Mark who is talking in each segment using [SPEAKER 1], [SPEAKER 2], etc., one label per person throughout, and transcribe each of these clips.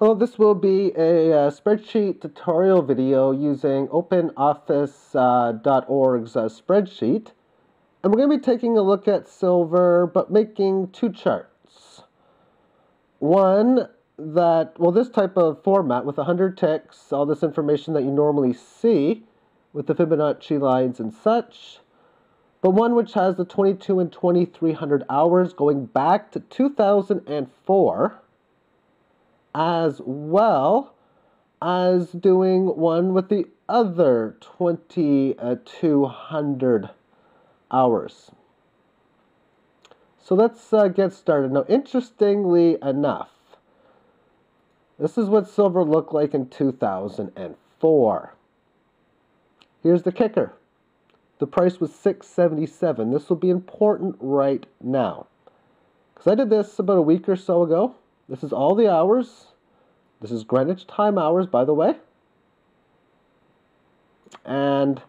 [SPEAKER 1] Well, this will be a spreadsheet tutorial video using OpenOffice.org's spreadsheet. And we're going to be taking a look at silver, but making two charts. One this type of format with 100 ticks, all this information that you normally see with the Fibonacci lines and such. But one which has the 22 and 2300 hours going back to 2004. As well as doing one with the other 2200 hours. So let's get started. Now, interestingly enough, this is what silver looked like in 2004. Here's the kicker. The price was $6.77. This will be important right now, because I did this about a week or so ago. This is all the hours. This is Greenwich time hours, by the way. And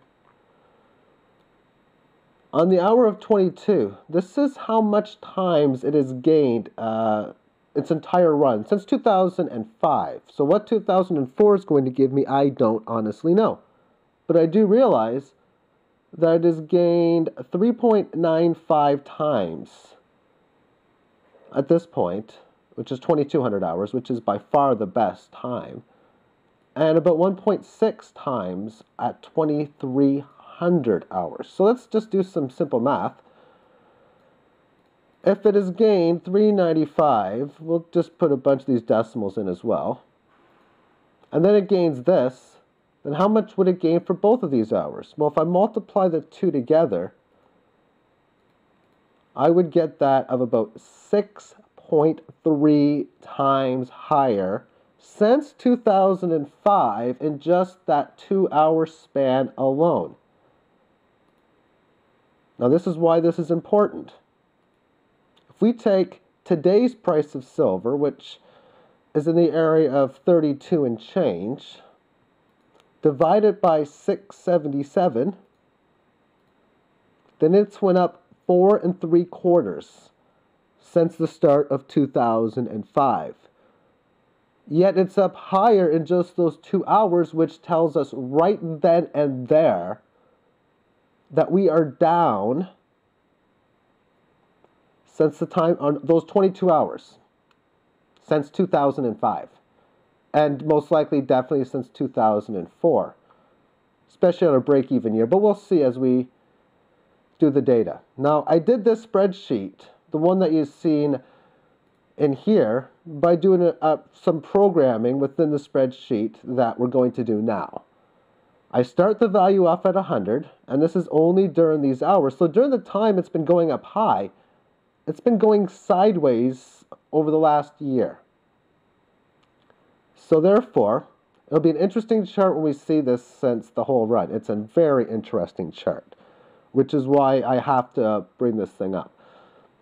[SPEAKER 1] on the hour of 22, this is how much times it has gained its entire run since 2005. So what 2004 is going to give me, I don't honestly know. But I do realize that it has gained 3.95 times at this point, which is 2200 hours, which is by far the best time, and about 1.6 times at 2300 hours. So let's just do some simple math. If it has gained 395, we'll just put a bunch of these decimals in as well, and then it gains this, then how much would it gain for both of these hours? Well, if I multiply the two together, I would get that of about 6.3 times higher since 2005 in just that 2-hour span alone. Now, this is why this is important. If we take today's price of silver, which is in the area of 32 and change, divide it by 677, then it's went up 4 3/4 since the start of 2005. Yet it's up higher in just those 2 hours, which tells us right then and there that we are down since the time on those 22 hours, since 2005. And most likely, definitely since 2004, especially on a break-even year. But we'll see as we do the data. Now, I did this spreadsheet, the one that you've seen in here, by doing some programming within the spreadsheet that we're going to do now. I start the value off at 100, and this is only during these hours. So during the time it's been going up high, it's been going sideways over the last year. So therefore, it'll be an interesting chart when we see this since the whole run. It's a very interesting chart, which is why I have to bring this thing up.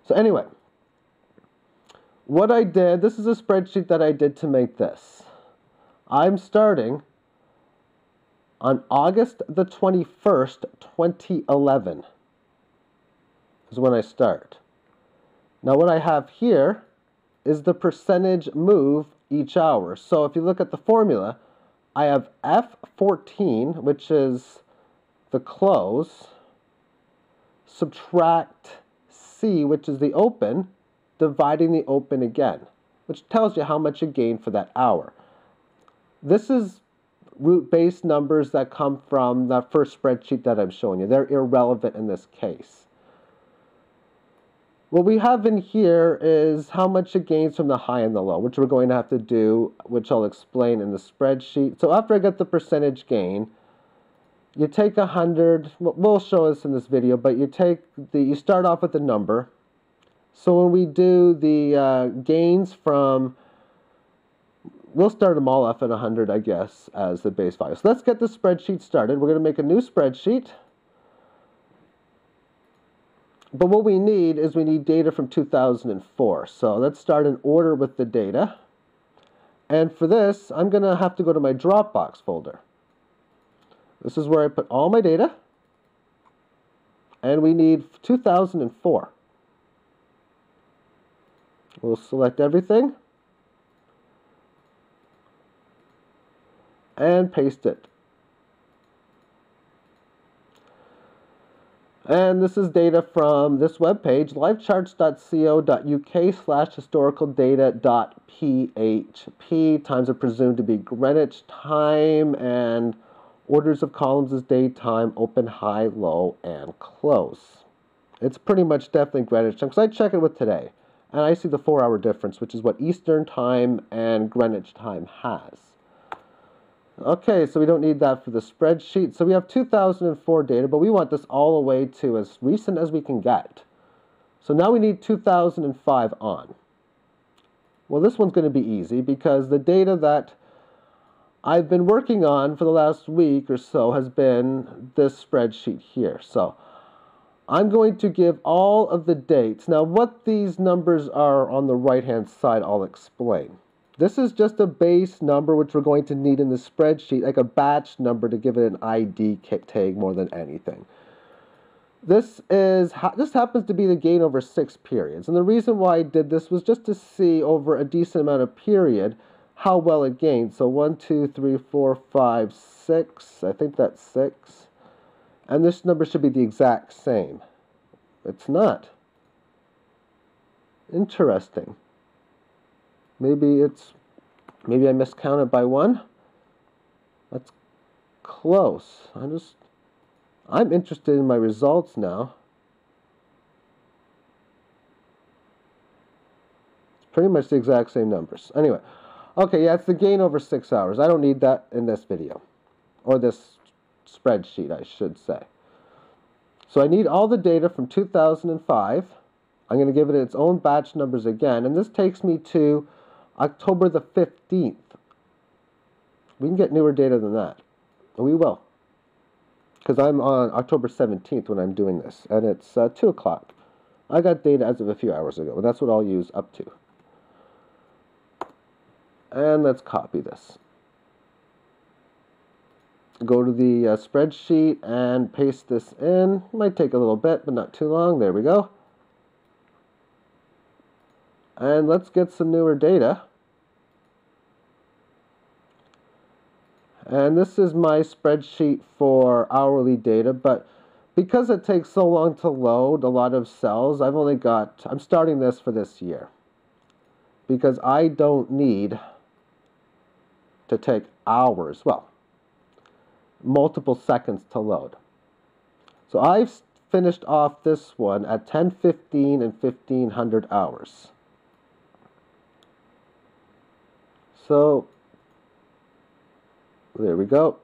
[SPEAKER 1] So anyway, what I did, this is a spreadsheet that I did to make this. I'm starting on August the 21st, 2011 is when I start. Now what I have here is the percentage move each hour. So if you look at the formula, I have F14, which is the close, subtract C, which is the open, dividing the open again, which tells you how much you gained for that hour. This is root-based numbers that come from that first spreadsheet that I'm showing you. They're irrelevant in this case. What we have in here is how much it gains from the high and the low, which we're going to have to do, which I'll explain in the spreadsheet. So after I get the percentage gain, you take 100, we'll show this in this video, but you start off with a number. So when we do the gains from, we'll start them all off at 100, I guess, as the base value. So let's get the spreadsheet started. We're going to make a new spreadsheet. But what we need is we need data from 2004. So let's start in order with the data. And for this, I'm going to have to go to my Dropbox folder. This is where I put all my data. And we need 2004. We'll select everything. and paste it. And this is data from this webpage, livecharts.co.uk/historicaldata.php. Times are presumed to be Greenwich time, and orders of columns is daytime, open, high, low, and close. It's pretty much definitely Greenwich time, because I check it with today, and I see the 4-hour difference, which is what Eastern time and Greenwich time has. Okay, so we don't need that for the spreadsheet. So we have 2004 data, but we want this all the way to as recent as we can get. So now we need 2005 on. Well, this one's going to be easy because the data that I've been working on for the last week or so has been this spreadsheet here. So I'm going to give all of the dates. Now, what these numbers are on the right-hand side, I'll explain. This is just a base number which we're going to need in the spreadsheet, like a batch number to give it an ID tag more than anything. This happens to be the gain over 6 periods. And the reason why I did this was just to see over a decent amount of period how well it gained. So 1, 2, 3, 4, 5, 6. I think that's 6. And this number should be the exact same. It's not. Interesting. Maybe I miscounted by 1. That's close. I'm interested in my results now. It's pretty much the exact same numbers. Anyway, okay, yeah, it's the gain over 6 hours. I don't need that in this video, or this spreadsheet, I should say. So I need all the data from 2005. I'm going to give it its own batch numbers again, and this takes me to October the 15th. We can get newer data than that. We will. Because I'm on October 17th when I'm doing this. And it's 2 o'clock. I got data as of a few hours ago. And that's what I'll use up to. And let's copy this. Go to the spreadsheet and paste this in. It might take a little bit, but not too long. There we go. And let's get some newer data. And this is my spreadsheet for hourly data, but because it takes so long to load a lot of cells, I'm starting this for this year. Because I don't need to take hours, well, multiple seconds to load. So I've finished off this one at 10:15 and 1500 hours. So, there we go.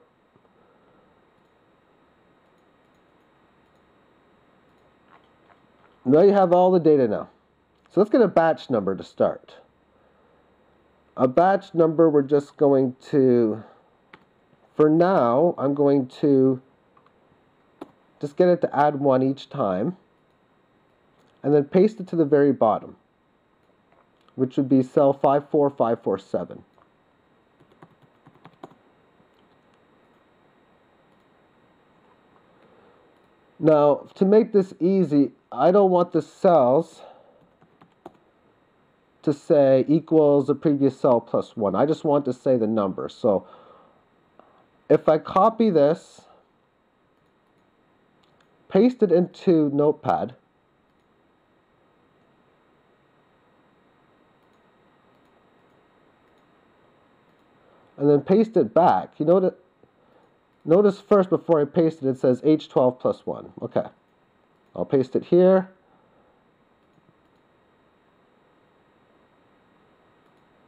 [SPEAKER 1] Now you have all the data now. So let's get a batch number to start. A batch number we're just going to, for now, I'm going to just get it to add 1 each time. And then paste it to the very bottom, which would be cell 54547. Now, to make this easy, I don't want the cells to say equals the previous cell plus 1. I just want to say the number. So if I copy this, paste it into Notepad, and then paste it back, notice first before I paste it, it says H12 plus 1. Okay. I'll paste it here.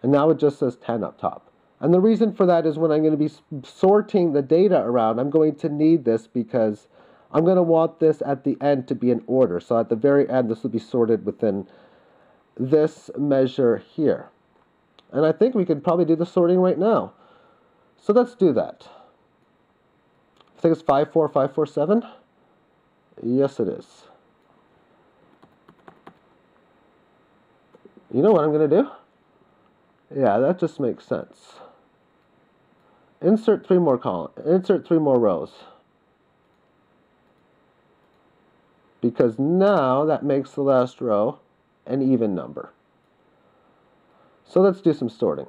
[SPEAKER 1] And now it just says 10 up top. And the reason for that is when I'm going to be sorting the data around, I'm going to need this because I'm going to want this at the end to be in order. So at the very end, this will be sorted within this measure here. And I think we could probably do the sorting right now. So let's do that. I think it's 54547. Yes, it is. You know what I'm going to do? Yeah, that just makes sense. Insert 3 more columns. Insert 3 more rows. Because now that makes the last row an even number. So let's do some sorting.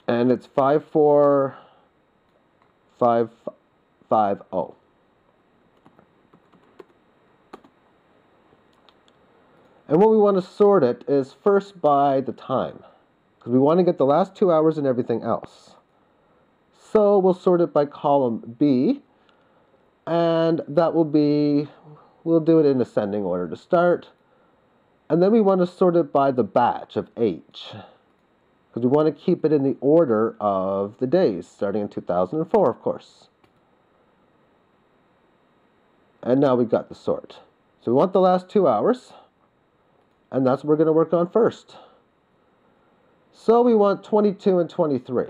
[SPEAKER 1] And it's 54550. And what we want to sort it is first by the time, because we want to get the last 2 hours and everything else. So we'll sort it by column B, and that will be, we'll do it in ascending order to start. And then we want to sort it by the batch of H, because we want to keep it in the order of the days, starting in 2004, of course. And now we've got the sort. So we want the last 2 hours, and that's what we're going to work on first. So we want 22 and 23.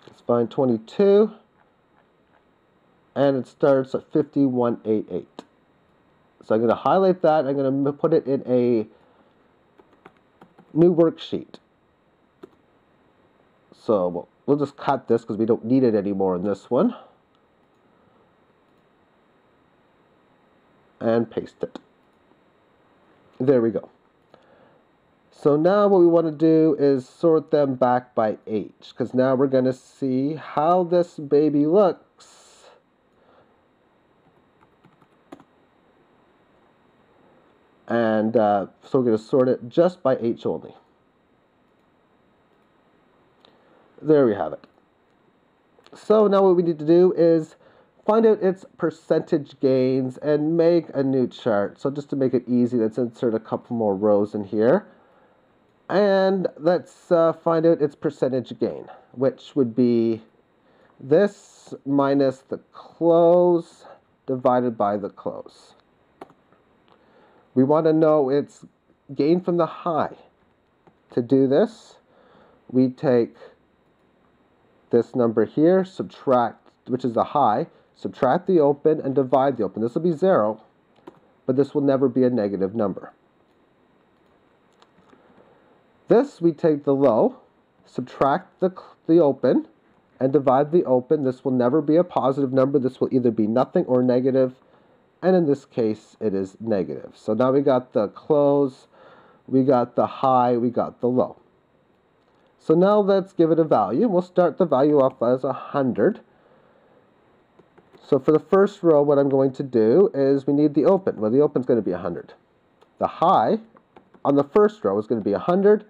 [SPEAKER 1] Let's find 22, and it starts at 5188. So I'm going to highlight that. I'm going to put it in a new worksheet. So we'll just cut this because we don't need it anymore in this one. And paste it. There we go. So now what we want to do is sort them back by H, because now we're going to see how this baby looks. And so we're going to sort it just by H only. There we have it. So now what we need to do is find out its percentage gains and make a new chart. So just to make it easy, let's insert a couple more rows in here. And let's find out its percentage gain, which would be this minus the close divided by the close. We want to know its gain from the high. To do this, we take this number here, subtract, which is the high, subtract the open and divide the open. This will be 0, but this will never be a negative number. This, we take the low, subtract the open, and divide the open. This will never be a positive number. This will either be nothing or negative, and in this case, it is negative. So now we got the close, we got the high, we got the low. So now let's give it a value. We'll start the value off as 100. So for the first row, what I'm going to do is we need the open. Well, the open is going to be 100. The high on the first row is going to be 100.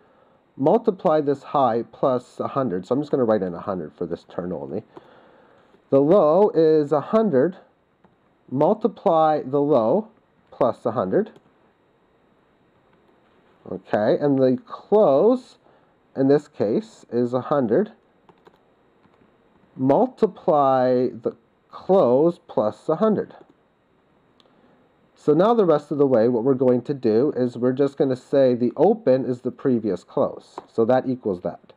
[SPEAKER 1] Multiply this high plus 100. So I'm just going to write in 100 for this turn only. The low is 100. Multiply the low plus 100. Okay, and the close in this case is 100. Multiply the close plus 100. So now the rest of the way, what we're going to do is we're just going to say the open is the previous close. So that equals that.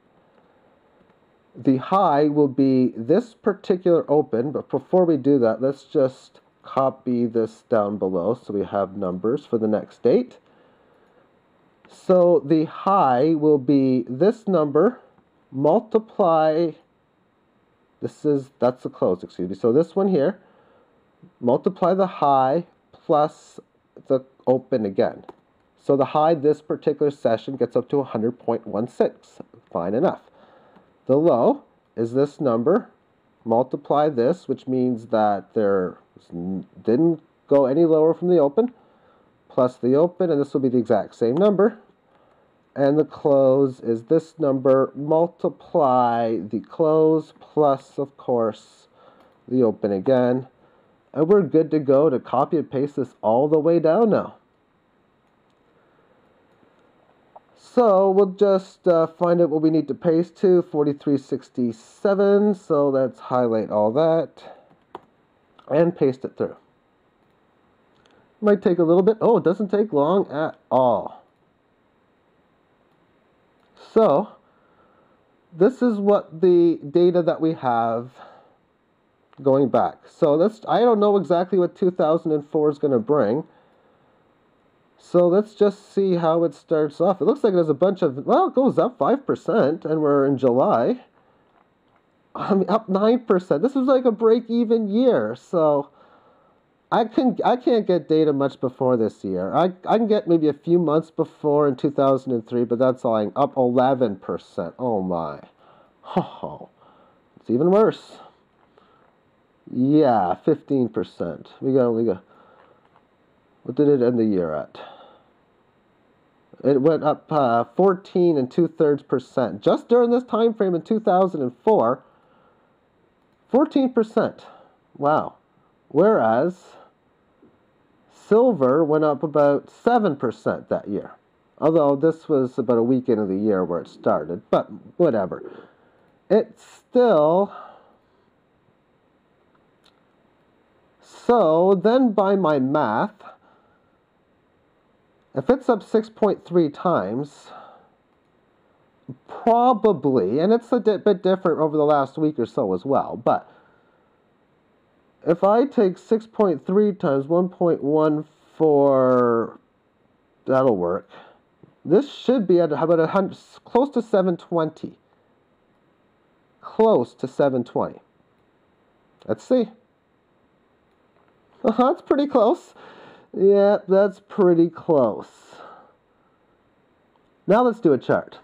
[SPEAKER 1] The high will be this particular open, but before we do that, let's just copy this down below so we have numbers for the next date. So the high will be this number multiply, that's the close, excuse me. So this one here, multiply the high plus the open again. So the high this particular session gets up to 100.16. Fine enough. The low is this number, multiply this, which means that there didn't go any lower from the open, plus the open, and this will be the exact same number. And the close is this number, multiply the close, plus, of course, the open again. And we're good to go to copy and paste this all the way down now. So we'll just find out what we need to paste to, 4367. So let's highlight all that and paste it through. Might take a little bit. Oh, it doesn't take long at all. So this is what the data that we have going back. So I don't know exactly what 2004 is going to bring. So let's just see how it starts off. It looks like it has a bunch of, well, it goes up 5%, and we're in July. I mean, up 9%. This was like a break-even year. So I can't get data much before this year. I can get maybe a few months before in 2003, but that's all. I'm up 11%. Oh my. Oh, it's even worse. Yeah, 15%. We got. What did it end the year at? It went up 14 and 2/3% just during this time frame in 2004. 14%. Wow. Whereas silver went up about 7% that year. Although this was about a week into the year where it started, but whatever. It's still... So then by my math, if it's up 6.3 times, probably, and it's a bit different over the last week or so as well, but if I take 6.3 times 1.14, that'll work. This should be at about 100, close to 720. Close to 720. Let's see. That's pretty close. Yeah, that's pretty close. Now let's do a chart.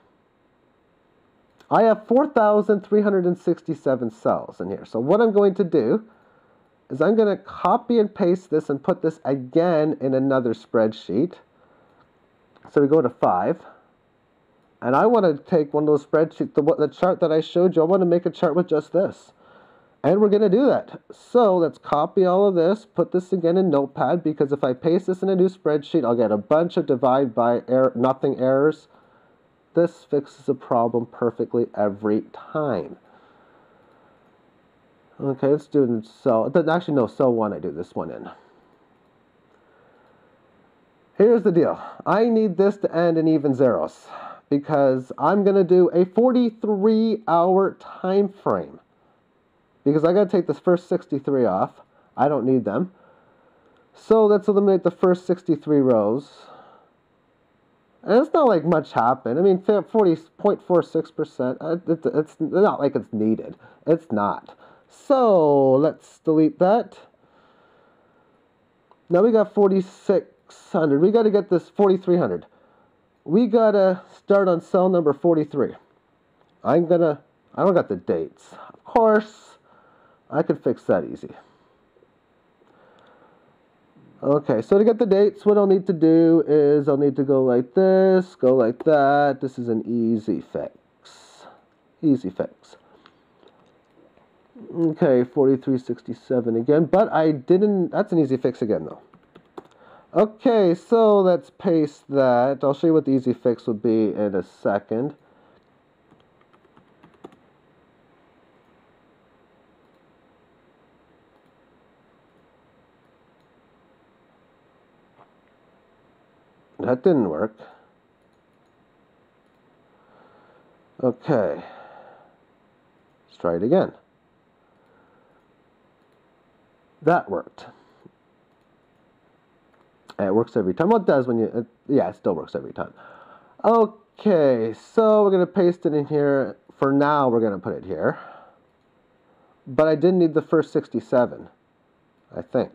[SPEAKER 1] I have 4,367 cells in here. So what I'm going to do is I'm going to copy and paste this and put this again in another spreadsheet. So we go to 5. And I want to take one of those spreadsheets, the chart that I showed you, I want to make a chart with just this. And we're going to do that. So let's copy all of this, put this again in Notepad, because if I paste this in a new spreadsheet, I'll get a bunch of divide by nothing errors. This fixes the problem perfectly every time. Okay, let's do it in cell. Actually, no, cell 1 I do this one in. Here's the deal. I need this to end in even zeros because I'm going to do a 43-hour time frame. Because I got to take this first 63 off. I don't need them. So let's eliminate the first 63 rows. And it's not like much happened. I mean, 40.46%. It's not like it's needed. It's not. So let's delete that. Now we got 4,600. We got to get this 4,300. We got to start on cell number 43. I don't got the dates. Of course, I could fix that easy. Okay, so to get the dates, what I'll need to do is I'll need to go like this, go like that. This is an easy fix. Easy fix. Okay, 4367 again, but I didn't, that's an easy fix again though. Okay, so let's paste that. I'll show you what the easy fix will be in a second. That didn't work. Okay. Let's try it again. That worked. And it works every time. Well, it does when you... yeah, it still works every time. Okay, so we're going to paste it in here. For now, we're going to put it here. But I didn't need the first 67, I think.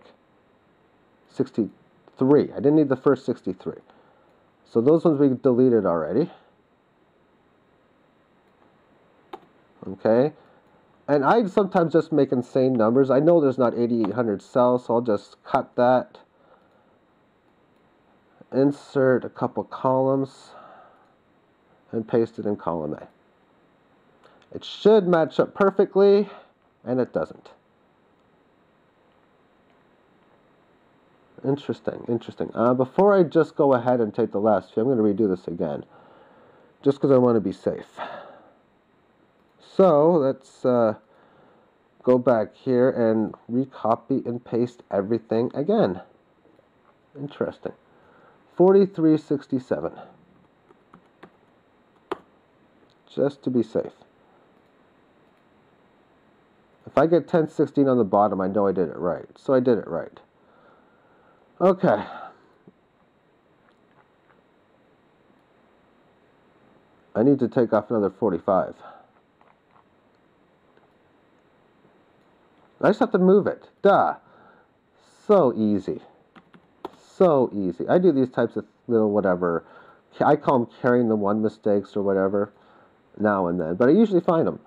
[SPEAKER 1] 63. I didn't need the first 63. So those ones we deleted already. Okay. And I sometimes just make insane numbers. I know there's not 8,800 cells, so I'll just cut that. Insert a couple columns and paste it in column A. It should match up perfectly, and it doesn't. Interesting, interesting. Before I just go ahead and take the last few, I'm going to redo this again, just because I want to be safe. So let's go back here and recopy and paste everything again. Interesting. 4367. Just to be safe. If I get 1016 on the bottom, I know I did it right. So I did it right. Okay. I need to take off another 45. I just have to move it. Duh. so easy. So easy. I do these types of little whatever. I call them carrying the one mistakes or whatever now and then. But I usually find them.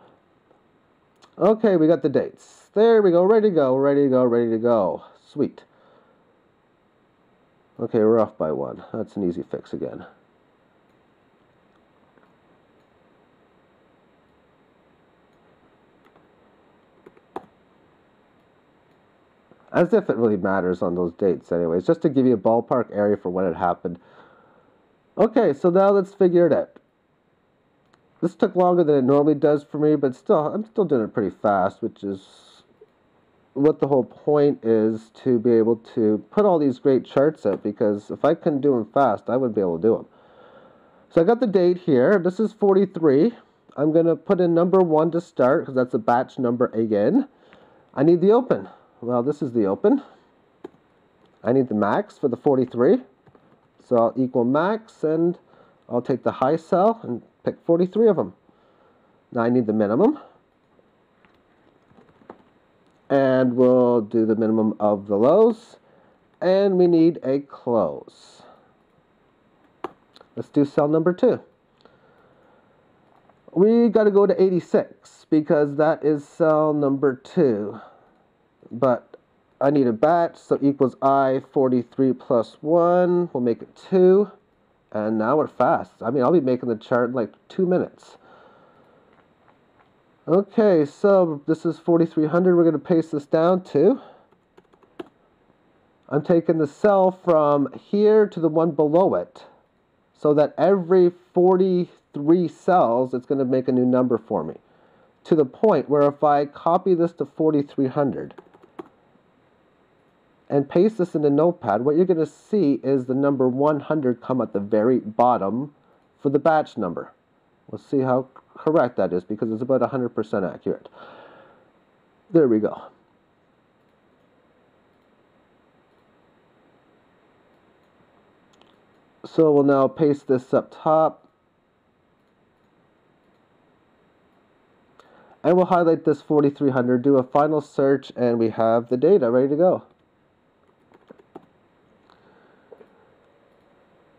[SPEAKER 1] Okay, we got the dates. There we go. Ready to go. Ready to go. Ready to go. Sweet. Okay, we're off by one. That's an easy fix again. As if it really matters on those dates anyways, just to give you a ballpark area for when it happened. Okay, so now let's figure it out. This took longer than it normally does for me, but still, I'm still doing it pretty fast, which is what the whole point is, to be able to put all these great charts out, because if I couldn't do them fast, I wouldn't be able to do them. So I got the date here. This is 43. I'm going to put in number 1 to start, because that's a batch number again. I need the open. Well, this is the open. I need the max for the 43. So I'll equal max, and I'll take the high cell and pick 43 of them. Now I need the minimum. And we'll do the minimum of the lows. And we need a close. Let's do cell number 2. We got to go to 86 because that is cell number 2. But I need a batch, so equals I 43 plus 1. We'll make it 2. And now we're fast. I mean, I'll be making the chart in like 2 minutes. Okay, so this is 4300. We're going to paste this down to. I'm taking the cell from here to the one below it, so that every 43 cells, it's going to make a new number for me. To the point where if I copy this to 4300 and paste this into Notepad, what you're going to see is the number 100 come at the very bottom for the batch number. We'll see how correct that is, because it's about 100% accurate. There we go. So we'll now paste this up top. And we'll highlight this 4300, do a final search, and we have the data ready to go.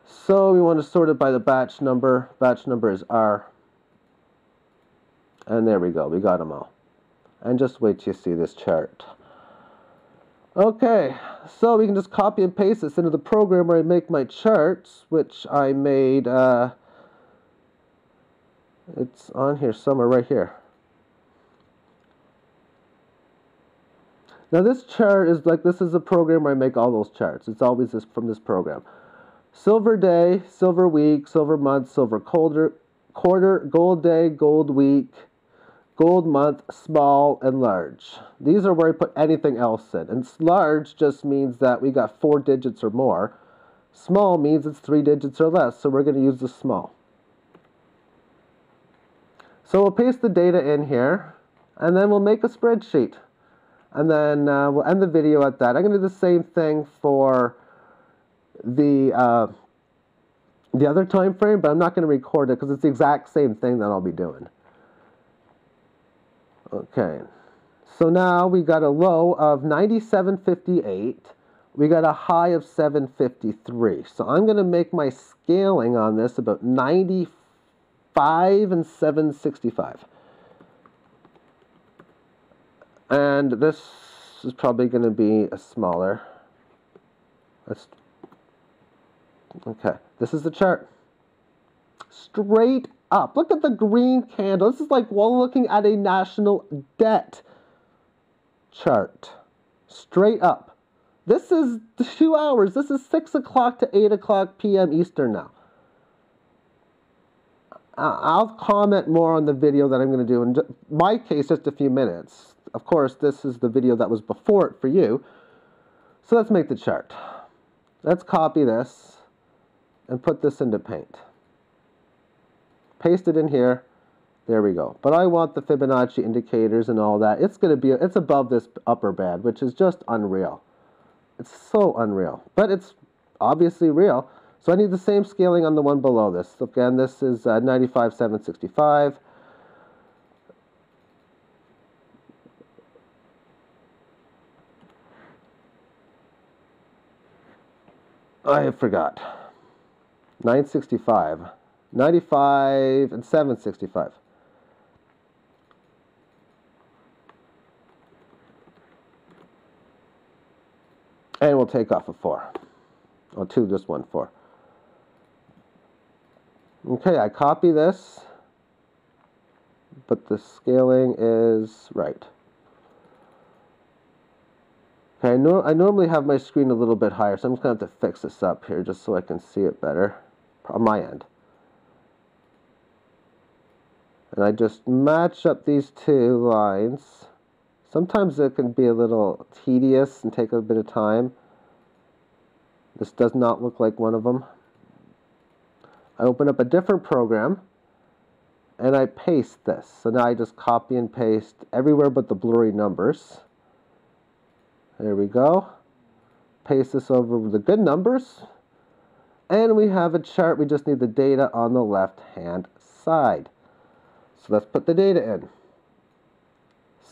[SPEAKER 1] So we want to sort it by the batch number. Batch number is R. And there we go. We got them all. And just wait till you see this chart. Okay, so we can just copy and paste this into the program where I make my charts, which I made, it's on here somewhere, right here. Now this chart is like, this is a program where I make all those charts. It's always from this program. Silver day, silver week, silver month, silver quarter, gold day, gold week, gold month, small, and large. These are where I put anything else in. And large just means that we got 4 digits or more. Small means it's 3 digits or less, so we're going to use the small. So we'll paste the data in here, and then we'll make a spreadsheet. And then we'll end the video at that. I'm going to do the same thing for the other time frame, but I'm not going to record it because it's the exact same thing that I'll be doing. Okay, so now we got a low of 97.58. We got a high of 7.53. So I'm going to make my scaling on this about 95 and 765. And this is probably going to be a smaller. Okay, this is the chart. Straight up. Look at the green candle. This is like while looking at a national debt chart. Straight up. This is 2 hours. This is 6 o'clock to 8 o'clock p.m. Eastern now. I'll comment more on the video that I'm going to do. In my case, just a few minutes. Of course, this is the video that was before it for you. So let's make the chart. Let's copy this and put this into Paint. Paste it in here. There we go. But I want the Fibonacci indicators and all that. It's going to be, it's above this upper band, which is just unreal. It's so unreal. But it's obviously real. So I need the same scaling on the one below this. Again, this is 95,765. I forgot. 965, 95, and 765. And we'll take off a 4. Oh, 2, just 1, 4. Okay, I copy this, but the scaling is right. Okay, I normally have my screen a little bit higher, so I'm just going to have to fix this up here just so I can see it better on my end. And I just match up these two lines. Sometimes it can be a little tedious and take a bit of time. This does not look like one of them. I open up a different program and I paste this. So now I just copy and paste everywhere but the blurry numbers. There we go. Paste this over with the good numbers. And we have a chart. We just need the data on the left-hand side. So let's put the data in.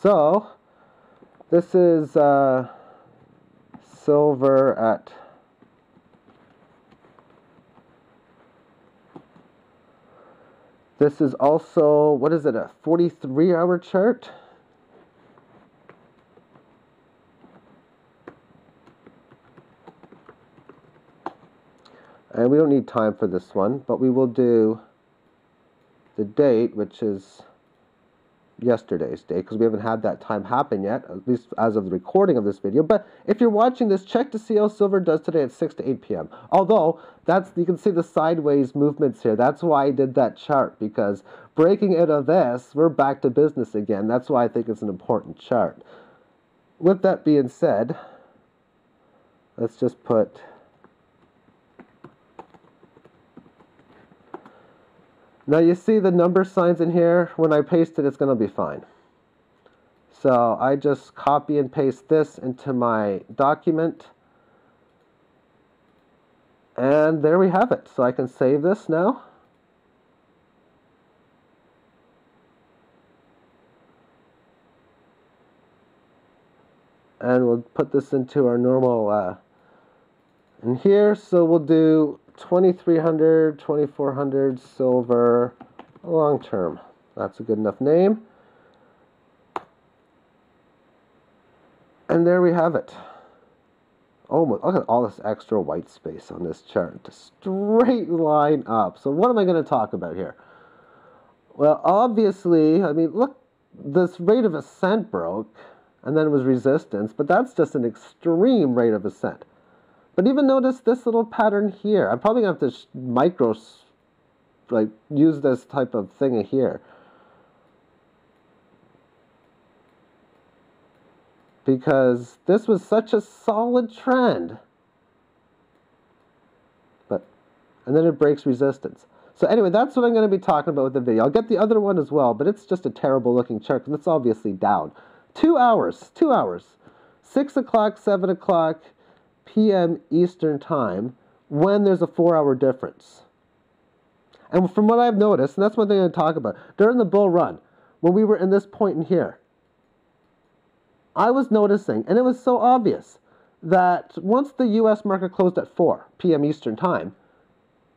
[SPEAKER 1] So this is silver at this is also, what is it, a 43-hour chart? And we don't need time for this one, but we will do the date, which is yesterday's date, because we haven't had that time happen yet, at least as of the recording of this video. But if you're watching this, check to see how silver does today at 6 to 8 p.m. Although, you can see the sideways movements here. That's why I did that chart, because breaking out of this, we're back to business again. That's why I think it's an important chart. With that being said, let's just put now you see the number signs in here. When I paste it, it's going to be fine. So I just copy and paste this into my document. And there we have it. So I can save this now. And we'll put this into our normal in here. So we'll do 2300, 2400 silver long term. That's a good enough name. And there we have it. Oh, look at all this extra white space on this chart. To straight line up. So what am I going to talk about here? Well, obviously, I mean, look, this rate of ascent broke, and then it was resistance, but that's just an extreme rate of ascent. But even notice this little pattern here. I'm probably going to have to use this type of thing here. Because this was such a solid trend. And then it breaks resistance. So anyway, that's what I'm going to be talking about with the video. I'll get the other one as well, but it's just a terrible looking chart because it's obviously down. 2 hours. 2 hours. 6 o'clock, 7 o'clock. p.m. Eastern Time when there's a 4-hour difference. And from what I've noticed, and that's one thing I'm going to talk about, during the bull run, when we were in this point in here, I was noticing, and it was so obvious, that once the U.S. market closed at 4 p.m. Eastern Time,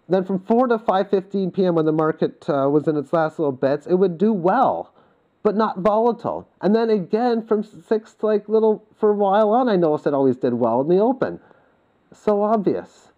[SPEAKER 1] then from 4 to 5:15 p.m. when the market was in its last little bits, it would do well, but not volatile. And then again, from 6 to for a while on, I noticed it always did well in the open. So obvious.